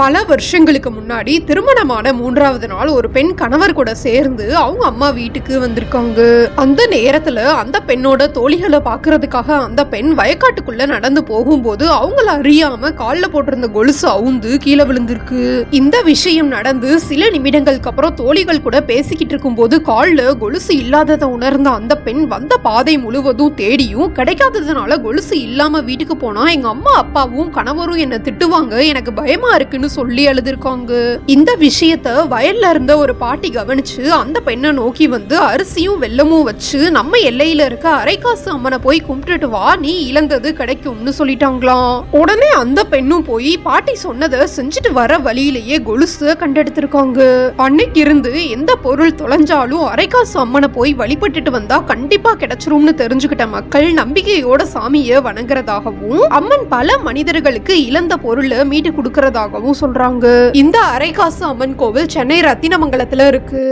பல வருஷங்களுக்கு முன்னாடி திருமணமான 3வது நாள் ஒரு பெண் கணவர் கூட சேர்ந்து அவங்க அம்மா வீட்டுக்கு வந்திருக்காங்க. அந்த நேரத்துல அந்த பெண்ணோட தோழிகளை பாக்குறதுக்காக அந்த பெண் வயக்காட்டுக்குள்ள நடந்து போகும்போது அவங்கள அறியாம கால்ல போட்டிருந்த கொலுசு அவுந்து கீழே விழுந்திருக்கு. இந்த விஷயம் நடந்து சில நிமிடங்களுக்கு அப்புறம் தோழிகள் கூட பேசிக்கிட்டு இருக்கும் போது கால்ல கொலுசு இல்லாததை உணர்ந்த அந்த பெண் வந்த பாதை முழுவதும் தேடியும் கிடைக்காததுனால கொலுசு இல்லாம வீட்டுக்கு போனா எங்க அம்மா அப்பாவும் கணவரும் என்ன திட்டுவாங்க, எனக்கு பயமா இருக்குன்னு சொல்லி எழுதிருக்காங்க. இந்த விஷயத்த வயல்ல இருந்த ஒரு பாட்டி கவனிச்சு அந்த பெண்ணை நோக்கி வந்து அரிசியும் வெல்லமும் வச்சு நம்ம எல்லையில இருக்க அரைக்காசு அம்மனை போய் கும்பிட்டுட்டு வா, நீ இழந்தது கிடைக்கும்னு சொல்லிட்டாங்களாம். உடனே அந்த பெண்ணும் போய் பாட்டி சொன்னதை செஞ்சுட்டு வர வழியிலேயே கொலுசு கண்டெடுத்திருக்காங்க. அன்னைக்கு இருந்து எந்த பொருள் தொலைஞ்சாலும் அரைக்காசு அம்மனை போய் வழிபட்டுட்டு வந்தா கண்டிப்பா கிடைச்சிரும்னு தெரிஞ்சுக்கிட்ட மக்கள் நம்பிக்கையோட சாமியை வணங்குறதாகவும் அம்மன் பல மனிதர்களுக்கு இழந்த பொருளை மீட்டு கொடுக்கறதாகவும் சொல்றாங்க. இந்த அரைக்காசு அம்மன் கோவில் சென்னை ரத்தினமங்கலத்துல இருக்கு.